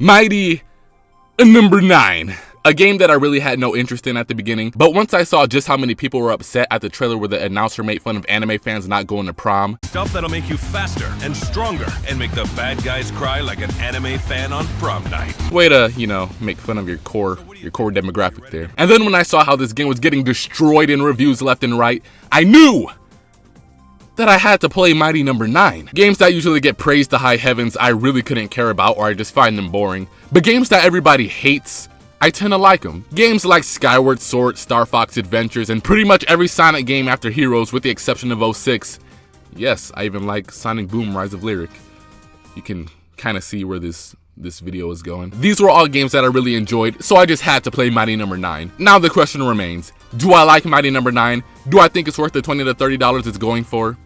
Mighty number 9. A game that I really had no interest in at the beginning, but once I saw just how many people were upset at the trailer where the announcer made fun of anime fans not going to prom. Stuff that'll make you faster and stronger and make the bad guys cry like an anime fan on prom night. Way to, make fun of your core demographic there. And then when I saw how this game was getting destroyed in reviews left and right, I knew that I had to play Mighty number 9. Games that usually get praised to high heavens I really couldn't care about, or I just find them boring. But games that everybody hates, I tend to like them. Games like Skyward Sword, Star Fox Adventures, and pretty much every Sonic game after Heroes with the exception of 06. Yes, I even like Sonic Boom Rise of Lyric. You can kind of see where this video is going. These were all games that I really enjoyed, so I just had to play Mighty number 9. Now the question remains, do I like Mighty number 9? Do I think it's worth the $20 to $30 it's going for?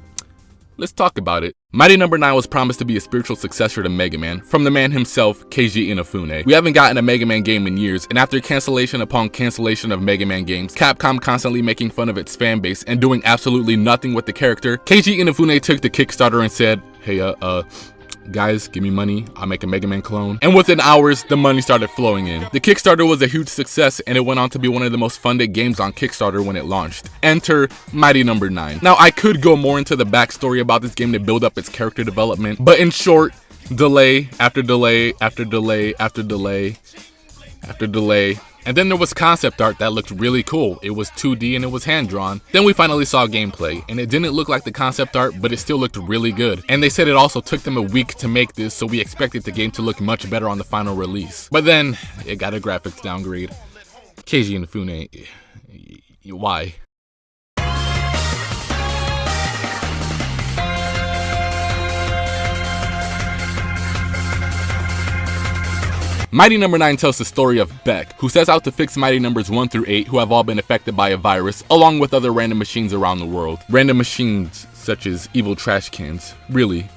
Let's talk about it. Mighty number 9 was promised to be a spiritual successor to Mega Man, from the man himself, Keiji Inafune. We haven't gotten a Mega Man game in years, and after cancellation upon cancellation of Mega Man games, Capcom constantly making fun of its fan base and doing absolutely nothing with the character, Keiji Inafune took the Kickstarter and said, hey, guys, give me money, I'll make a Mega Man clone. And within hours, the money started flowing in. The Kickstarter was a huge success, and it went on to be one of the most funded games on Kickstarter when it launched. Enter Mighty number 9. Now, I could go more into the backstory about this game to build up its character development, but in short, delay after delay after delay after delay after delay. And then there was concept art that looked really cool. It was 2D and it was hand-drawn. Then we finally saw gameplay, and it didn't look like the concept art, but it still looked really good. And they said it also took them a week to make this, so we expected the game to look much better on the final release. But then, it got a graphics downgrade. Keiji Inafune, why? Mighty number 9 tells the story of Beck, who sets out to fix Mighty numbers 1 through 8 who have all been affected by a virus, along with other random machines around the world. Random machines such as evil trash cans. Really,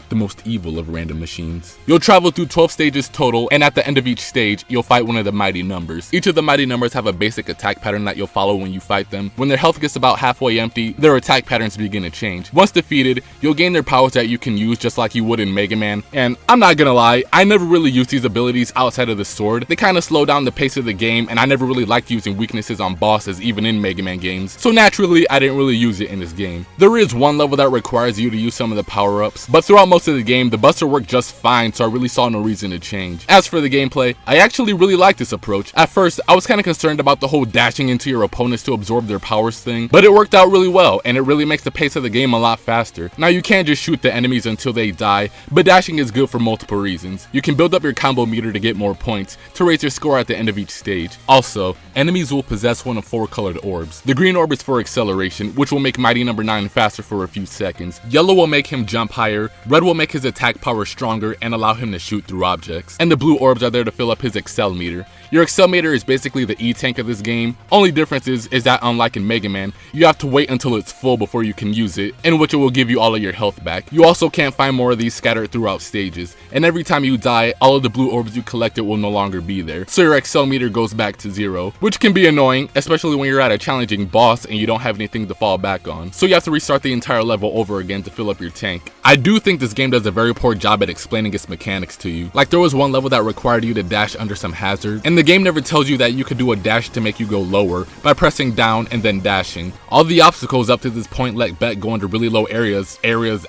the most evil of random machines. You'll travel through 12 stages total, and at the end of each stage, you'll fight one of the mighty numbers. Each of the mighty numbers have a basic attack pattern that you'll follow when you fight them. When their health gets about halfway empty, their attack patterns begin to change. Once defeated, you'll gain their powers that you can use just like you would in Mega Man. And I'm not gonna lie, I never really used these abilities outside of the sword. They kind of slow down the pace of the game, and I never really liked using weaknesses on bosses even in Mega Man games. So naturally, I didn't really use it in this game. There is one level that requires you to use some of the power-ups, but throughout most of the game, the Buster worked just fine, so I really saw no reason to change. As for the gameplay, I actually really like this approach. At first, I was kind of concerned about the whole dashing into your opponents to absorb their powers thing, but it worked out really well, and it really makes the pace of the game a lot faster. Now, you can't just shoot the enemies until they die, but dashing is good for multiple reasons. You can build up your combo meter to get more points, to raise your score at the end of each stage. Also, enemies will possess one of 4 colored orbs. The green orb is for acceleration, which will make Mighty number 9 faster for a few seconds. Yellow will make him jump higher, red will make his attack power stronger and allow him to shoot through objects. And the blue orbs are there to fill up his Excel meter. Your Excel meter is basically the E-tank of this game. Only difference is that unlike in Mega Man, you have to wait until it's full before you can use it, in which it will give you all of your health back. You also can't find more of these scattered throughout stages, and every time you die, all of the blue orbs you collected will no longer be there, so your Excel meter goes back to 0, which can be annoying, especially when you're at a challenging boss and you don't have anything to fall back on. So you have to restart the entire level over again to fill up your tank. I do think this game does a very poor job at explaining its mechanics to you. Like, there was one level that required you to dash under some hazard, and the game never tells you that you could do a dash to make you go lower by pressing down and then dashing. All the obstacles up to this point let Beck go into really low areas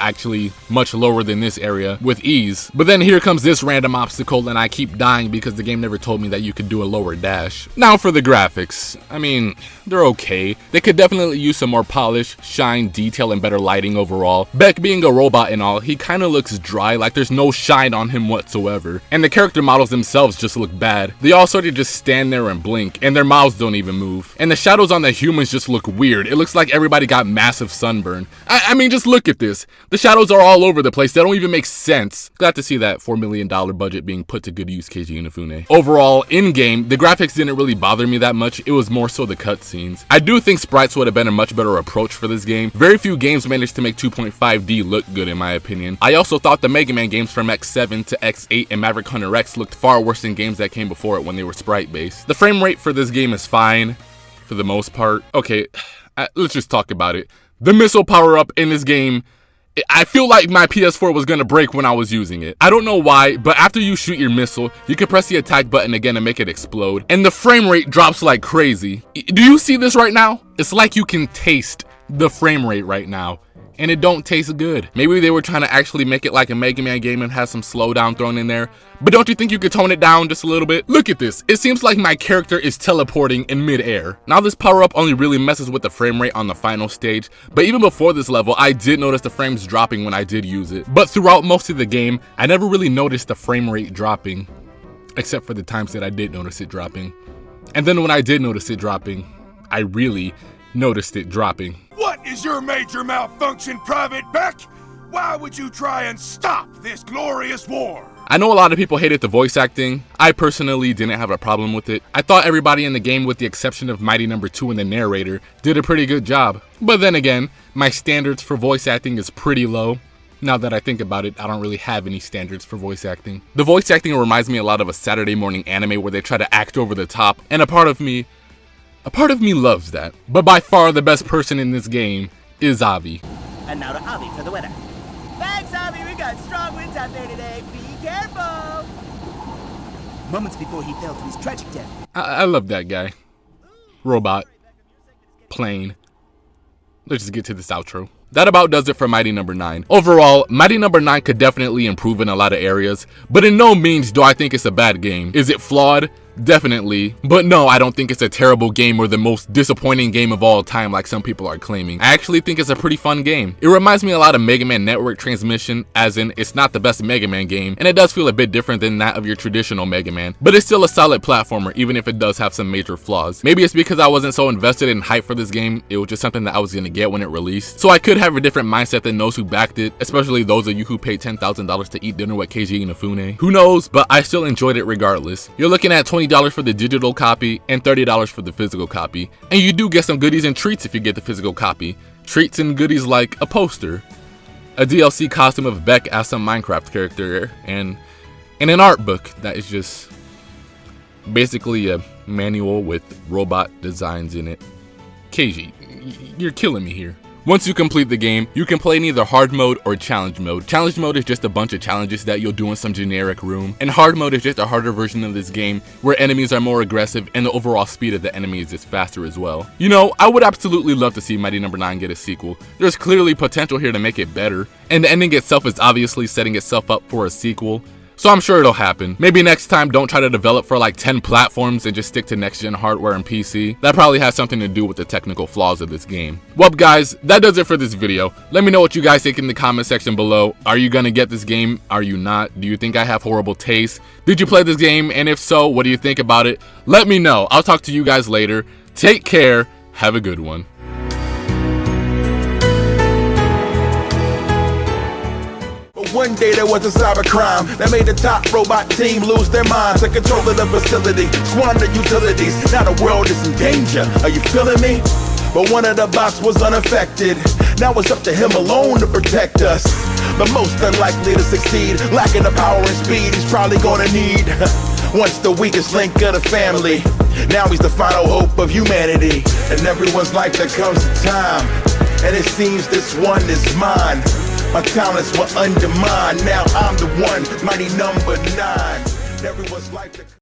actually much lower than this area, with ease. But then here comes this random obstacle and I keep dying because the game never told me that you could do a lower dash. Now for the graphics, I mean, they're okay. They could definitely use some more polish, shine, detail, and better lighting overall. Beck being a robot and all, he kinda looks dry, like there's no shine on him whatsoever. And the character models themselves just look bad. They all sort of just stand there and blink, and their mouths don't even move. And the shadows on the humans just look weird. It looks like everybody got massive sunburn. I mean, just look at this. The shadows are all over the place. They don't even make sense. Glad to see that $4 million budget being put to good use, Keiji Inafune. Overall, in-game, the graphics didn't really bother me that much. It was more so the cutscenes. I do think sprites would have been a much better approach for this game. Very few games managed to make 2.5D look good in my opinion. I also thought the Mega Man games from X7 to X8 and Maverick Hunter X looked far worse than games that came before it when they were sprite-based. The frame rate for this game is fine, for the most part. Okay, let's just talk about it. The missile power-up in this game I feel like my PS4 was gonna break when I was using it. I don't know why, but after you shoot your missile, you can press the attack button again and make it explode, and the frame rate drops like crazy. Do you see this right now? It's like you can taste the frame rate right now, and it don't taste good. Maybe they were trying to actually make it like a Mega Man game and have some slowdown thrown in there, but don't you think you could tone it down just a little bit? Look at this. It seems like my character is teleporting in mid-air. Now this power-up only really messes with the frame rate on the final stage, but even before this level, I did notice the frames dropping when I did use it. But throughout most of the game, I never really noticed the frame rate dropping, except for the times that I did notice it dropping. And then when I did notice it dropping, I really noticed it dropping. What is your major malfunction, Private Beck? Why would you try and stop this glorious war? I know a lot of people hated the voice acting. I personally didn't have a problem with it. I thought everybody in the game, with the exception of Mighty No. 2 and the narrator, did a pretty good job. But then again, my standards for voice acting is pretty low. Now that I think about it, I don't really have any standards for voice acting. The voice acting reminds me a lot of a Saturday morning anime where they try to act over the top, and a part of me loves that. But by far the best person in this game is Avi. And now to Avi for the weather. Thanks, Avi. We got strong winds out there today. Be careful. Moments before he fell to his tragic death. I love that guy. Robot. Plane. Let's just get to this outro. That about does it for Mighty No. 9. Overall, Mighty No. 9 could definitely improve in a lot of areas, but in no means do I think it's a bad game. Is it flawed? Definitely. But no, I don't think it's a terrible game or the most disappointing game of all time like some people are claiming. I actually think it's a pretty fun game. It reminds me a lot of Mega Man Network Transmission, as in it's not the best Mega Man game, and it does feel a bit different than that of your traditional Mega Man, but it's still a solid platformer even if it does have some major flaws. Maybe it's because I wasn't so invested in hype for this game, it was just something that I was gonna get when it released. So I could have a different mindset than those who backed it, especially those of you who paid $10,000 to eat dinner with KG Inafune. Who knows, but I still enjoyed it regardless. You're looking at $20 for the digital copy and $30 for the physical copy, and you do get some goodies and treats if you get the physical copy. Treats and goodies like a poster, a DLC costume of Beck as some Minecraft character, and an art book that is just basically a manual with robot designs in it. KG, you're killing me here. Once you complete the game, you can play in either hard mode or challenge mode. Challenge mode is just a bunch of challenges that you'll do in some generic room, and hard mode is just a harder version of this game where enemies are more aggressive and the overall speed of the enemies is faster as well. You know, I would absolutely love to see Mighty No. 9 get a sequel. There's clearly potential here to make it better, and the ending itself is obviously setting itself up for a sequel. So I'm sure it'll happen. Maybe next time don't try to develop for like 10 platforms and just stick to next gen hardware and PC. That probably has something to do with the technical flaws of this game. Well guys, that does it for this video. Let me know what you guys think in the comment section below. Are you gonna get this game? Are you not? Do you think I have horrible taste? Did you play this game? And if so, what do you think about it? Let me know. I'll talk to you guys later. Take care. Have a good one. One day there was a cybercrime that made the top robot team lose their minds. Took control of the facility, squandered utilities. Now the world is in danger. Are you feeling me? But one of the bots was unaffected. Now it's up to him alone to protect us. But most unlikely to succeed, lacking the power and speed he's probably gonna need. Once the weakest link of the family, now he's the final hope of humanity. In everyone's life there comes a time, and it seems this one is mine. My talents were undermined, now I'm the one, Mighty No. 9. Everyone's life